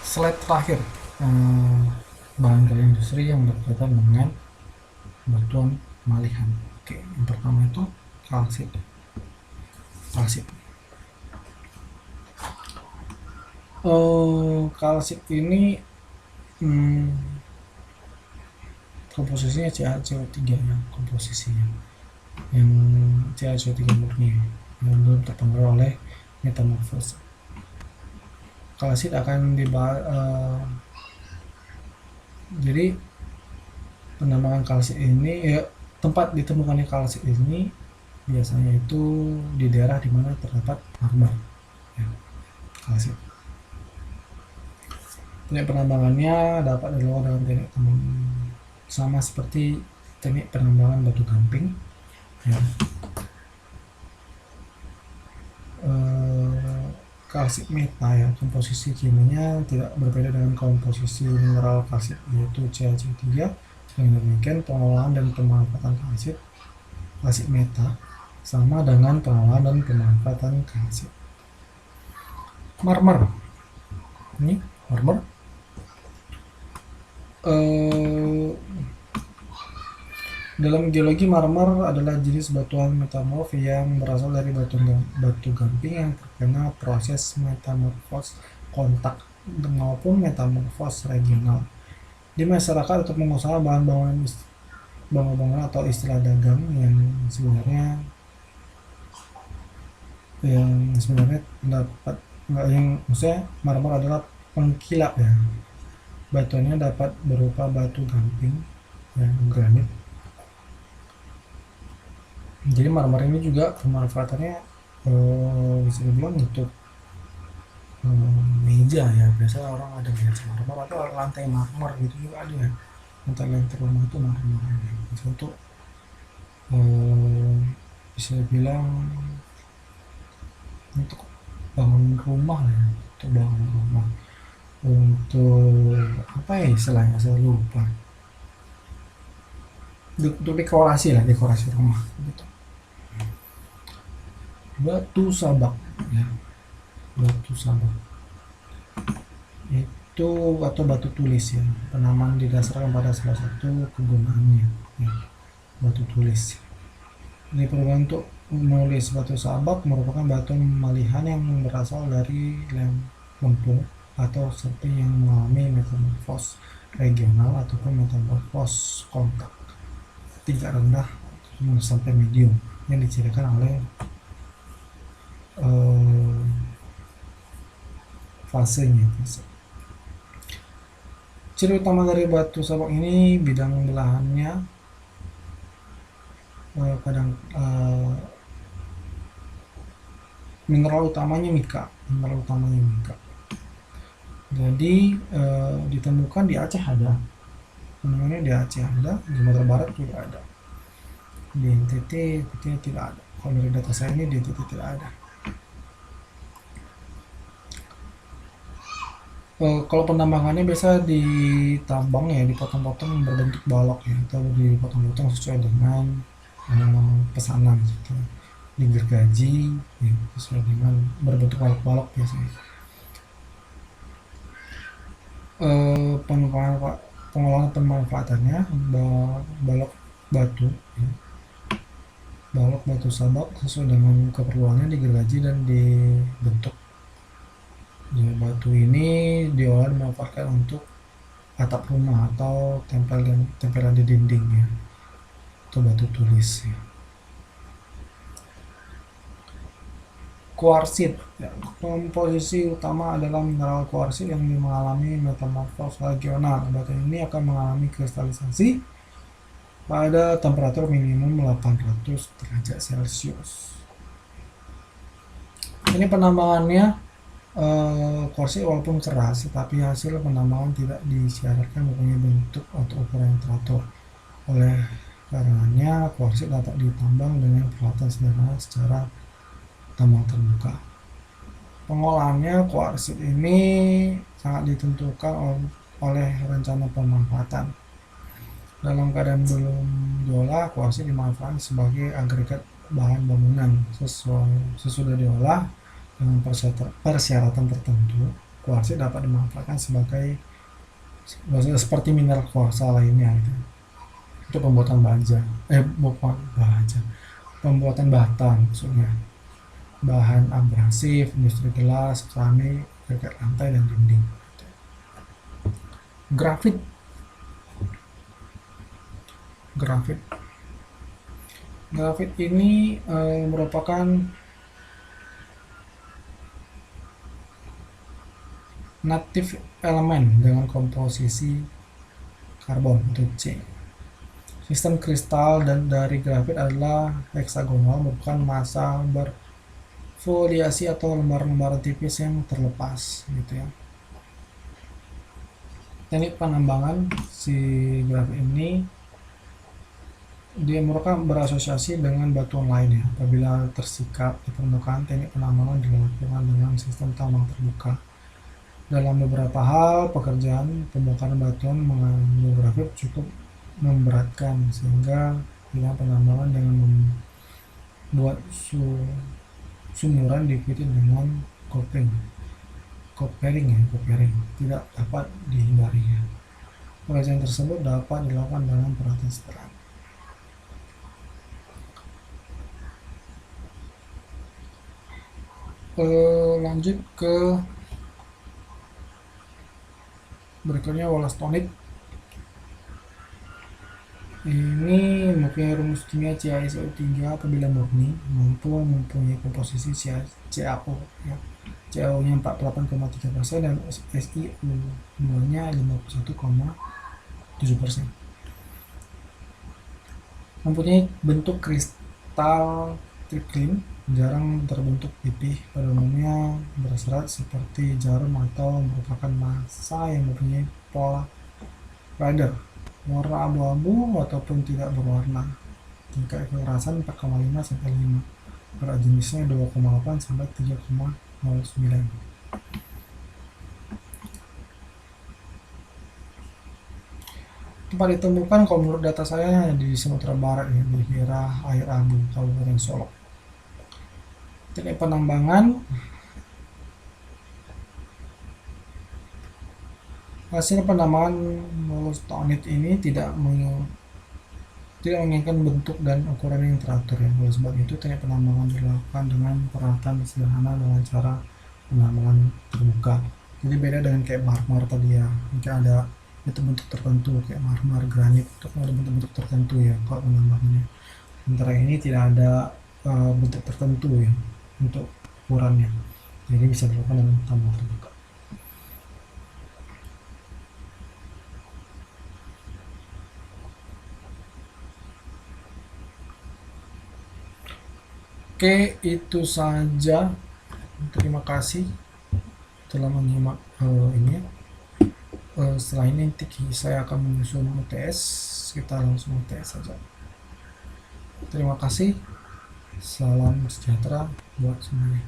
Slide terakhir, bahan gali industri yang berkaitan dengan batuan malihan. Oke, yang pertama itu kalsit. Kalsit ini komposisinya CaCO3 ya, komposisinya yang CaCO3 murni yang belum terpengaruh oleh metamorfose. Kalsit akan dibahas, jadi penambangan kalsit ini ya, tempat ditemukannya kalsit ini biasanya itu di daerah dimana terdapat marmer ya, kalsit. Teknik penambangannya dapat dilakukan dengan teknik sama seperti teknik penambangan batu gamping ya. Kalsit meta ya, komposisi kimianya tidak berbeda dengan komposisi mineral kalsit yaitu CaCO3. Dengan demikian pengolahan dan pemanfaatan kalsit meta sama dengan pengolahan dan pemanfaatan kalsit. Marmer, ini marmer. Dalam geologi, marmer adalah jenis batuan metamorf yang berasal dari batu gamping yang terkena proses metamorfos kontak maupun metamorfos regional. Di masyarakat untuk pengusaha bahan bangunan atau istilah dagang yang sebenarnya dapat maksudnya marmer adalah pengkilap ya. Batuannya dapat berupa batu gamping yang granit. Jadi marmer ini juga pemanfaatannya bisa dibilang untuk meja ya, biasa orang ada meja marmer atau lantai marmer gitu juga ada ya, lantai rumah itu marmer ya. Bisa untuk bisa dibilang untuk bangun rumah ya, untuk apa ya istilahnya, saya lupa, untuk dekorasi rumah gitu. Batu sabak ya, batu sabak itu atau batu tulis ya, penamaan didasarkan pada salah satu kegunaannya ya, batu tulis. Ini perlukan untuk menulis. Batu sabak merupakan batu malihan yang berasal dari lempung atau seperti yang mengalami metamorfos regional ataupun metamorfos kontak tingkat rendah sampai medium yang dicirikan oleh fasenya. Ciri utama dari batu sabak ini bidang belahannya kadang mineral utamanya mika. Jadi ditemukan di Aceh ada, penemuannya di Aceh ada, di Sumatera Barat juga ada, di NTT tidak ada. Kalau dari data saya ini di NTT tidak ada. Kalau penambangannya biasa ditambang ya, dipotong-potong berbentuk balok ya, atau dipotong-potong sesuai dengan pesanan gitu. Digergaji ya, sesuai dengan berbentuk balok-balok biasanya. Pengolahan pemanfaatannya balok batu ya, balok batu sabak sesuai dengan keperluannya digergaji dan dibentuk ya. Batu ini diolah dimanfaatkan untuk atap rumah atau tempelan di dinding ya, atau batu tulis ya. Kuarsit ya, komposisi utama adalah mineral kuarsit yang mengalami metamorfose regional. Batu ini akan mengalami kristalisasi pada temperatur minimum 800 derajat Celcius. Ini penambangannya kuarsit walaupun keras, tetapi hasil penambangan tidak disyaratkan mempunyai bentuk atau ukuran yang teratur. Oleh karenanya kuarsit dapat ditambang dengan peralatan sederhana secara tambang terbuka. Pengolahannya kuarsit ini sangat ditentukan oleh rencana pemanfaatan. Dalam keadaan belum diolah, kuarsit dimanfaatkan sebagai agregat bahan bangunan. Sesudah diolah dengan persyaratan tertentu, kuarsit dapat dimanfaatkan sebagai seperti mineral kuarsa lainnya gitu, untuk pembuatan baja, bukan baja, pembuatan bata maksudnya, bahan abrasif, industri gelas, keramik, parket lantai dan dinding. Grafit, grafit, grafit ini merupakan native elemen dengan komposisi karbon atau C. Sistem kristal dan dari grafit adalah heksagonal, merupakan massa berfoliasi atau lembaran-lembaran tipis yang terlepas gitu ya. Teknik penambangan si grafit ini dia merupakan berasosiasi dengan batuan lain ya. Apabila tersikat di permukaan, teknik penambangan dilakukan dengan sistem tambang terbuka. Dalam beberapa hal, pekerjaan pembongkaran batuan mengandung grafit cukup memberatkan, sehingga dengan penambangan dengan membuat sumuran diikuti dengan coppering tidak dapat dihindari ya. Pekerjaan tersebut dapat dilakukan dengan peralatan sederhana. Lanjut ke berikutnya, wollastonite. Ini mempunyai rumus kimia CaSO3 apabila murni mempunyai komposisi CaO ya. CaO-nya 48,3% dan SiO2-nya 51,7%. Mempunyai bentuk kristal tricline, jarang terbentuk pipih, pada umumnya berserat seperti jarum atau merupakan massa yang mempunyai pola radar warna abu-abu ataupun tidak berwarna. Tingkat kekerasan 4,5 sampai 5. Berat jenisnya 2,8 sampai 3,09. Tempat ditemukan kalau menurut data saya di Sumatera Barat ya, di daerah Air Abu, Kabupaten Solok. Teknik penambangan, hasil penambangan wollastonite ini tidak menginginkan bentuk dan ukuran yang teratur ya. Oleh sebab itu, teknik penambangan dilakukan dengan peralatan sederhana dengan cara penambangan terbuka. Jadi beda dengan kayak marmer tadi ya, mungkin ada bentuk-bentuk tertentu kayak marmer, granit, itu ada bentuk-bentuk tertentu ya kalau penambangannya. Sementara ini tidak ada bentuk tertentu ya untuk ukurannya, jadi bisa dilakukan dengan tambang terbuka. Oke, itu saja. Terima kasih telah menyimak ini. Setelah ini nanti saya akan menyusun UTS. Kita langsung UTS saja. Terima kasih. Salam sejahtera buat semuanya.